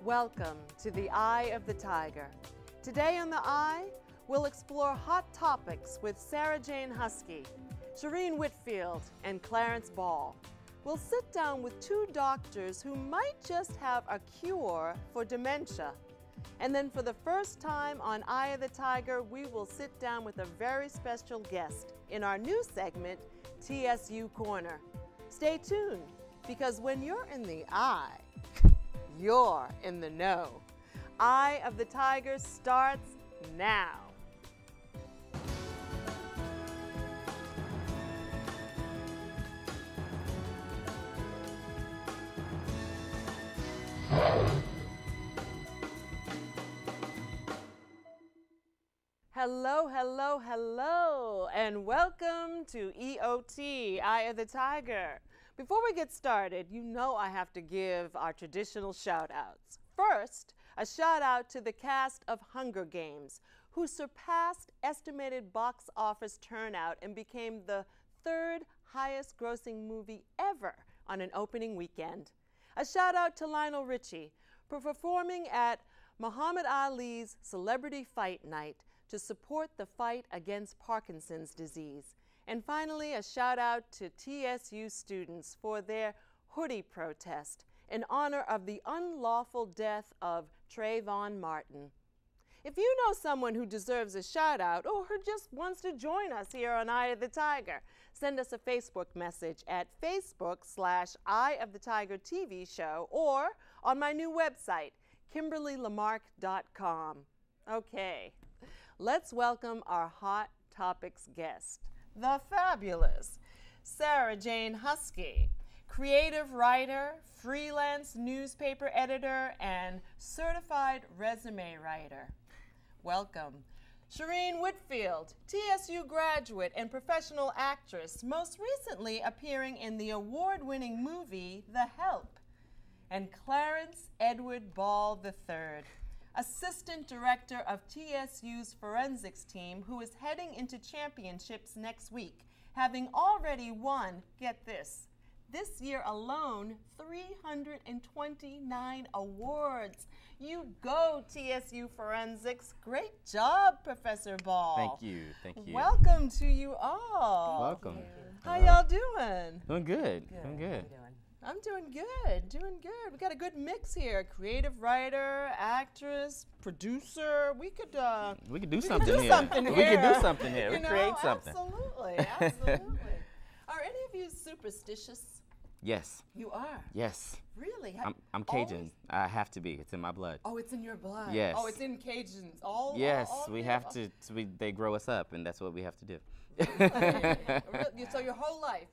Welcome to the Eye of the Tiger. Today on the Eye, we'll explore hot topics with Sarah Jane Huskey, Shereen Whitfield, and Clarence Ball. We'll sit down with two doctors who might just have a cure for dementia. And then for the first time on Eye of the Tiger, we will sit down with a very special guest in our new segment, TSU Corner. Stay tuned, because when you're in the eye, you're in the know. Eye of the Tiger starts now. Hello, hello, hello, and welcome to EOT, Eye of the Tiger. Before we get started, you know I have to give our traditional shout-outs. First, a shout-out to the cast of Hunger Games, who surpassed estimated box office turnout and became the third highest-grossing movie ever on an opening weekend. A shout-out to Lionel Richie for performing at Muhammad Ali's Celebrity Fight Night to support the fight against Parkinson's disease. And finally, a shout out to TSU students for their hoodie protest in honor of the unlawful death of Trayvon Martin. If you know someone who deserves a shout out or who just wants to join us here on Eye of the Tiger, send us a Facebook message at Facebook/Eye of the Tiger TV show or on my new website, KimberlyLamarck.com. Okay, let's welcome our Hot Topics guest, the fabulous Sarah Jane Huskey, creative writer, freelance newspaper editor, and certified resume writer. Welcome. Shereen Whitfield, TSU graduate and professional actress, most recently appearing in the award-winning movie The Help. And Clarence Edward Ball III, Assistant Director of TSU's forensics team, who is heading into championships next week, having already won, get this year alone, 329 awards. You go, TSU Forensics. Great job, Professor Ball. Thank you, thank you. Welcome to you all. Welcome. How y'all doing? Doing good, doing good. I'm doing good, doing good. We got a good mix here. Creative writer, actress, producer. We could do something here. We could do something here. We create something. Absolutely, absolutely. Are any of you superstitious? Yes. You are? Yes. Really? I'm Cajun. Always? I have to be. It's in my blood. Oh, it's in your blood. Yes. Oh, it's in Cajuns. Yes, all we of have you? to. They grow us up, and that's what we have to do. Really? So your whole life,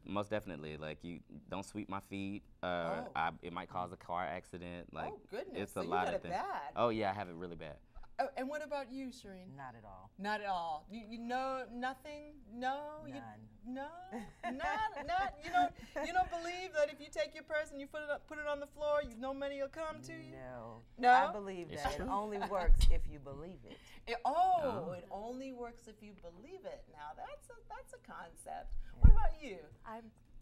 Most definitely. Like, you don't sweep my feet. It might cause a car accident. Like, oh goodness. it's so a lot you got of it things. bad. Oh yeah, I have it really bad. Oh, and what about you, Shereen? Not at all. Not at all. You know nothing? No? None. Not. You don't believe that if you take your purse and you put it on the floor, no money will come to you? No. No? I believe It's that true. it only works if you believe it. It only works if you believe it. Now that's a concept. Yeah. What about you?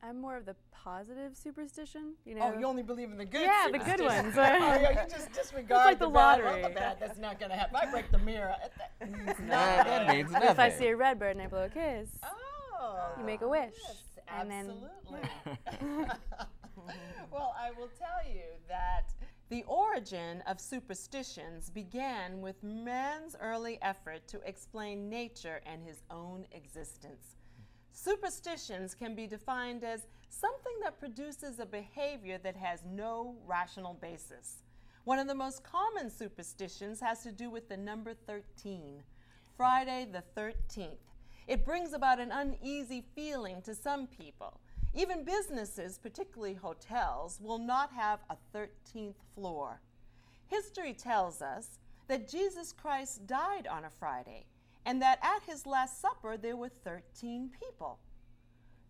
I'm more of the positive superstition, you know. Oh, you only believe in the good. Yeah, the good superstition. ones. Oh, yeah, you just disregard like the bad. lottery. Well, the bad, that's not gonna happen. If I break the mirror, that means nothing. That means nothing. If I see a red bird and I blow a kiss, Oh, you make a wish. yes, and then absolutely. Well, I will tell you that the origin of superstitions began with man's early effort to explain nature and his own existence. Superstitions can be defined as something that produces a behavior that has no rational basis. One of the most common superstitions has to do with the number 13, Friday the 13th. It brings about an uneasy feeling to some people. Even businesses, particularly hotels, will not have a 13th floor. History tells us that Jesus Christ died on a Friday, and that at his Last Supper there were 13 people.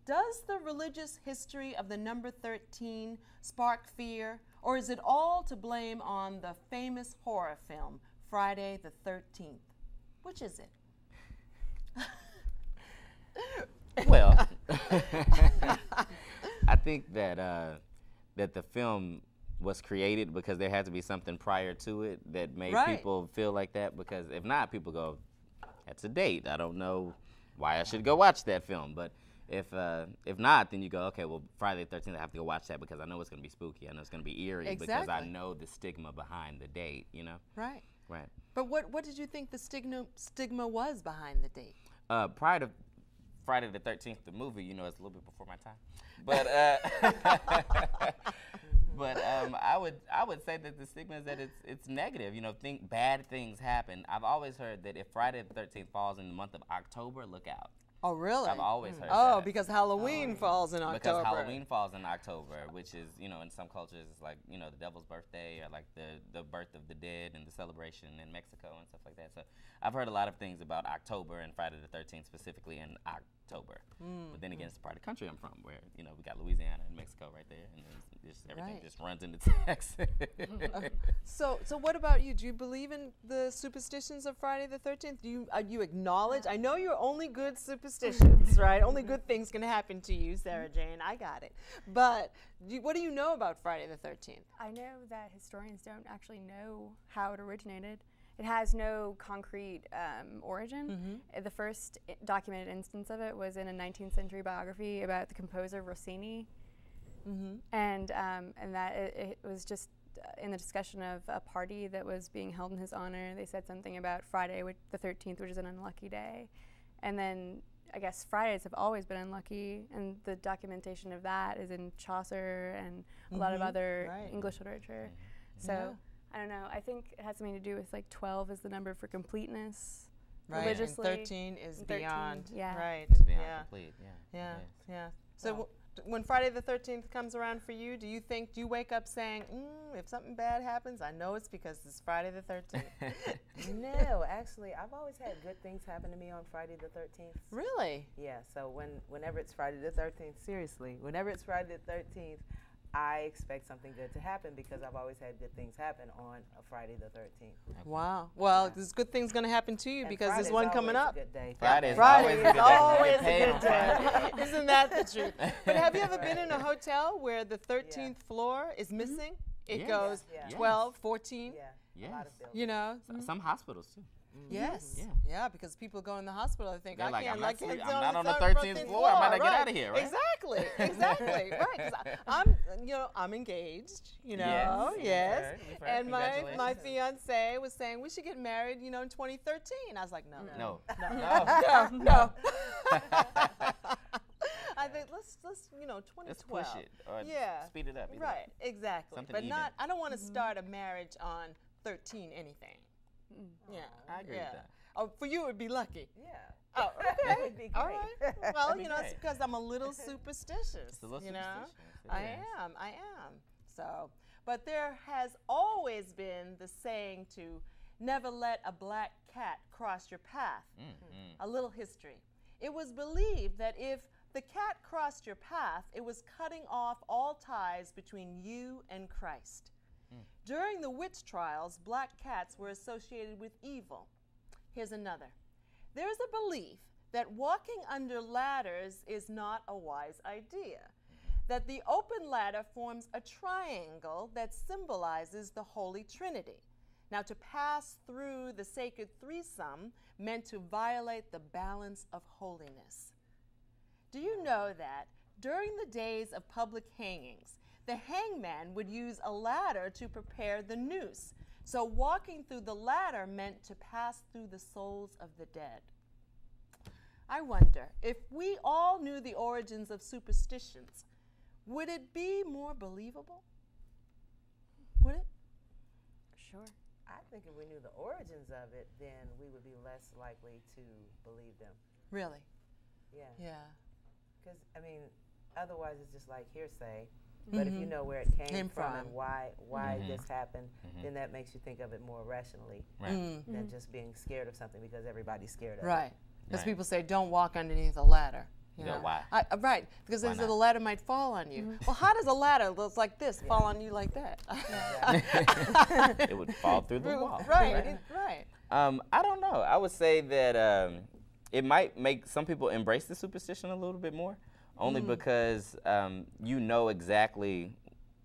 Does the religious history of the number 13 spark fear, or is it all to blame on the famous horror film, Friday the 13th? Which is it? Well, I think that that the film was created because there had to be something prior to it that made Right. people feel like that. Because if not, people go, "That's a date. I don't know why I should go watch that film." But if not, then you go, "Okay, well, Friday the 13th, I have to go watch that because I know it's going to be spooky. I know it's going to be eerie because I Exactly. know the stigma behind the date." You know? Right. Right. But what did you think the stigma was behind the date? Prior to Friday the 13th, the movie, you know, it's a little bit before my time. But I would say that the stigma is that it's negative. You know, bad things happen. I've always heard that if Friday the 13th falls in the month of October, look out. Oh, really? I've always heard Oh, that. because Halloween falls in October. Because Halloween falls in October, which is, you know, in some cultures it's like, you know, the devil's birthday or like the birth of the dead and the celebration in Mexico and stuff like that. So I've heard a lot of things about October and Friday the 13th specifically in October. But then again, it's the part of the country I'm from where, you know, we got Louisiana and Mexico right there, and everything Right. just runs into Texas. So what about you? Do you believe in the superstitions of Friday the 13th? Do you acknowledge? I know you're only good superstitions, right? Only good things can happen to you, Sarah Jane. I got it. But what do you know about Friday the 13th? I know that historians don't actually know how it originated. It has no concrete origin. The first documented instance of it was in a 19th century biography about the composer Rossini, and that it was just in the discussion of a party that was being held in his honor. They said something about Friday, the 13th, which is an unlucky day, and then I guess Fridays have always been unlucky, and the documentation of that is in Chaucer and a lot of other Right. English literature. So. Yeah. I don't know. I think it has something to do with like 12 is the number for completeness. Right. Religiously. And 13 is 13, beyond. yeah. Right. It's beyond Yeah. complete, yeah. Yeah. It is. Yeah. So when Friday the 13th comes around for you, do you wake up saying, if something bad happens, I know it's because it's Friday the 13th? No, actually, I've always had good things happen to me on Friday the 13th. Really? Yeah, so whenever it's Friday the 13th, seriously, whenever it's Friday the 13th, I expect something good to happen because I've always had good things happen on a Friday the 13th. Wow. Well, there's good things going to happen to you And because there's Friday's one coming always up. A good day. Friday's Friday is always Get a paid good on day. Friday. Isn't that the truth? But have you ever been in a hotel where the 13th floor is missing? It Yes. goes Yeah. 12, 14, Yeah, Yes. a lot of buildings. you know? Some hospitals too. Yes. Yeah. Yeah, because people go in the hospital and think, They're I like, can't, I'm not I can't sleep- sit I'm not on the 13th 13th floor. I might not get right. outta here, right? Exactly, exactly, right. 'Cause I'm engaged, you know, Yes. yes. We've heard. And my Congratulations. fiance was saying we should get married, in 2013. I was like, no. No. No. I think let's 2012. Let's push it or Yeah. speed it up. either way. Right, exactly. Something but even. I don't want to start a marriage on 13 anything. Yeah. I agree yeah. with that. Oh, for you it would be lucky. Yeah. Oh, That okay. would be All great. right. Well, be it's great. because I'm a little superstitious. It's a little you know? superstitious, it I is. am. So, but there has always been the saying to never let a black cat cross your path. A little history. It was believed that if the cat crossed your path, it was cutting off all ties between you and Christ. During the witch trials, black cats were associated with evil. Here's another. There is a belief that walking under ladders is not a wise idea, that the open ladder forms a triangle that symbolizes the Holy Trinity. Now, to pass through the sacred threesome meant to violate the balance of holiness. Do you know that during the days of public hangings, the hangman would use a ladder to prepare the noose? So walking through the ladder meant to pass through the souls of the dead. I wonder, if we all knew the origins of superstitions, would it be more believable? Would it? Sure. I think if we knew the origins of it, then we would be less likely to believe them. Really? Yeah. Yeah. Because, otherwise it's just like hearsay. But if you know where it came from and why this happened, then that makes you think of it more rationally Right. than just being scared of something because everybody's scared of Right. Because Right. people say, don't walk underneath a ladder. You Yeah, know? why? Right, because they Why say not? the ladder might fall on you. Well, how does a ladder that's like this fall on you like that? It would fall through the wall. Right, right. I don't know. I would say that it might make some people embrace the superstition a little bit more, only because you know exactly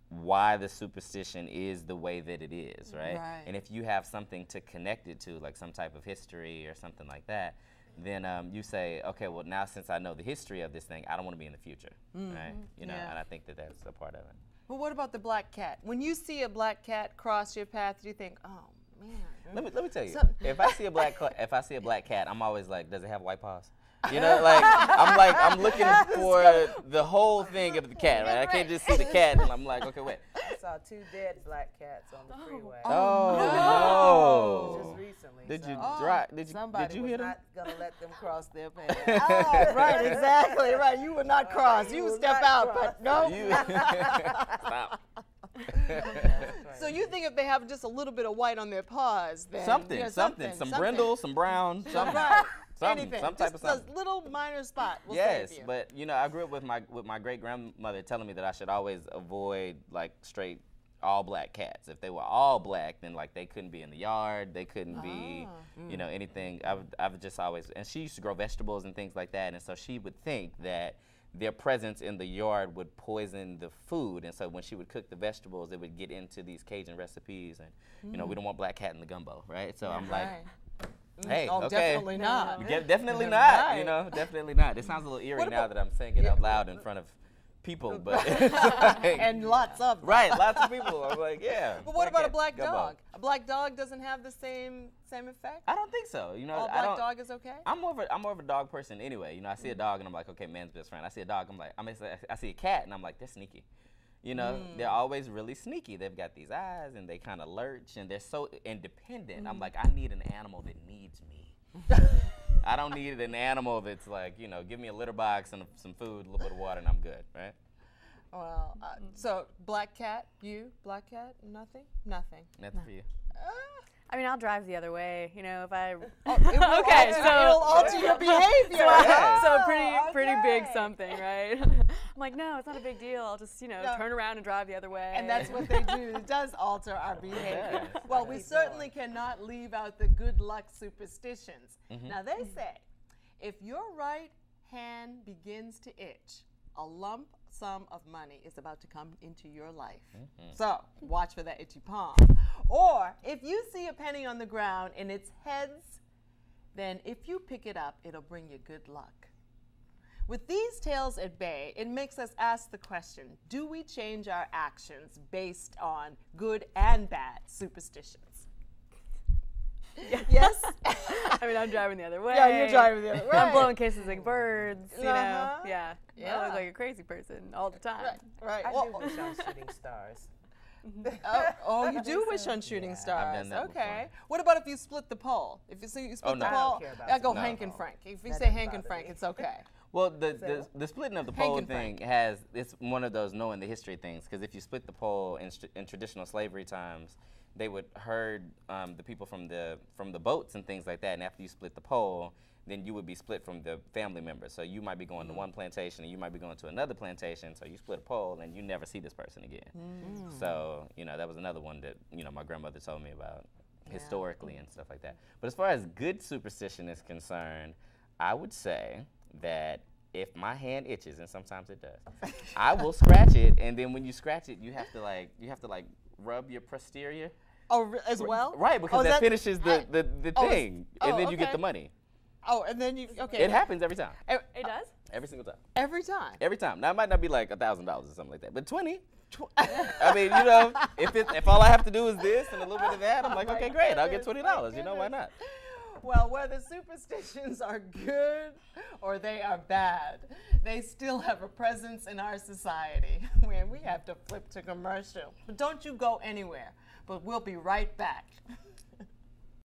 why the superstition is the way that it is, right? Right. And if you have something to connect it to, like some type of history or something like that, then you say, okay, well, now since I know the history of this thing, I don't want to be in the future, right? You know, Yeah. and I think that that's a part of it. But what about the black cat? When you see a black cat cross your path, do you think, oh man? Let me tell you, So- if I see a black cat, I'm always like, does it have white paws? You know, I'm looking for the whole thing of the cat, right? I can't just see the cat and I'm like, okay, wait. I saw 2 dead black cats on the freeway. Oh, Just recently. Did so you drive? Did Somebody you was hit him? not gonna let them cross their path. Oh, right, exactly, right. You would not cross. you You would will step not out, cross. but no. You stop. So you think if they have just a little bit of white on their paws, then Something, yeah, some brindle, some brown, something. Right. Something, Anything. some type Just of something. a little minor spot will Yes, save you. but you know, I grew up with my great grandmother telling me that I should always avoid like straight all black cats. If they were all black, then like they couldn't be in the yard, they couldn't be, you know, anything. I've just always, and she used to grow vegetables and things like that, and so she would think that their presence in the yard would poison the food, and so when she would cook the vegetables, it would get into these Cajun recipes, and you know, we don't want black cat in the gumbo, right? So I'm like, Right. hey, Oh, okay. definitely not. Definitely not. Right. You know, definitely not. It sounds a little eerie now that I'm saying it out loud in front of people, but it's like, And lots of them. right, lots of people. I'm like, yeah. But what about a cat, black gumbo. dog? A black dog doesn't have the same effect? I don't think so. You know, All I black don't. dog is okay? I'm more of a dog person anyway. You know, I see a dog and I'm like, okay, man's best friend. I see a dog, I'm like, I see a cat and I'm like, they're sneaky. You know, they're always really sneaky. They've got these eyes and they kind of lurch and they're so independent. I'm like, I need an animal that needs me. I don't need an animal that's like, you know, give me a litter box and some food, a little bit of water, and I'm good, right? Well, so black cat, you, black cat, nothing? Nothing. Nothing for you. I mean, I'll drive the other way, you know, if I. It will Okay, alter, so- it'll alter your behavior. Yeah. So Oh, pretty okay. big something, right? I'm like, no, it's not a big deal. I'll just, you know, No. turn around and drive the other way. And that's what they do. It does alter our behavior. does. Well, we certainly cannot leave out the good luck superstitions. Now, they say if your right hand begins to itch, a lump sum of money is about to come into your life. So watch for that itchy palm. Or if you see a penny on the ground and it's heads, then if you pick it up, it'll bring you good luck. With these tales at bay, it makes us ask the question, do we change our actions based on good and bad superstitions? Yes? I mean, I'm driving the other way. Yeah, you're driving the other way. I'm blowing kisses like birds, you Uh-huh. know. Yeah. Yeah. I look like a crazy person all the time. Right. I Well, do wish on shooting stars. oh, you do wish on shooting Yeah, stars. I've done that okay. before. What about if you split the pole? If you see you split no. the I pole, don't care about I go that. Hank No. and Frank. If you That say doesn't Hank and bother Frank, me. it's okay. Well, the splitting of the Hank pole and thing Frank. it's one of those knowing the history things, because if you split the pole in traditional slavery times, they would herd the people from the boats and things like that, and after you split the pole, then you would be split from the family members. So you might be going to one plantation and you might be going to another plantation, so you split a pole and you never see this person again. So, you know, that was another one that, you know, my grandmother told me about historically and stuff like that. But as far as good superstition is concerned, I would say that if my hand itches, and sometimes it does, I will scratch it, and then when you scratch it, you have to like rub your posterior. Oh, as well? Right, because Oh, that finishes the oh, it's- thing, and then you get okay. the money. Oh, and then you, okay. It happens every time. E- It does? Every single time. Every time. Every time. Now, it might not be like $1,000 or something like that, but 20. I mean, you know, if all I have to do is this and a little bit of that, I'm like, okay, great, I'll get $20. You know, why not? Well, whether superstitions are good or they are bad, they still have a presence in our society. When we have to flip to commercial. But don't you go anywhere. But we'll be right back.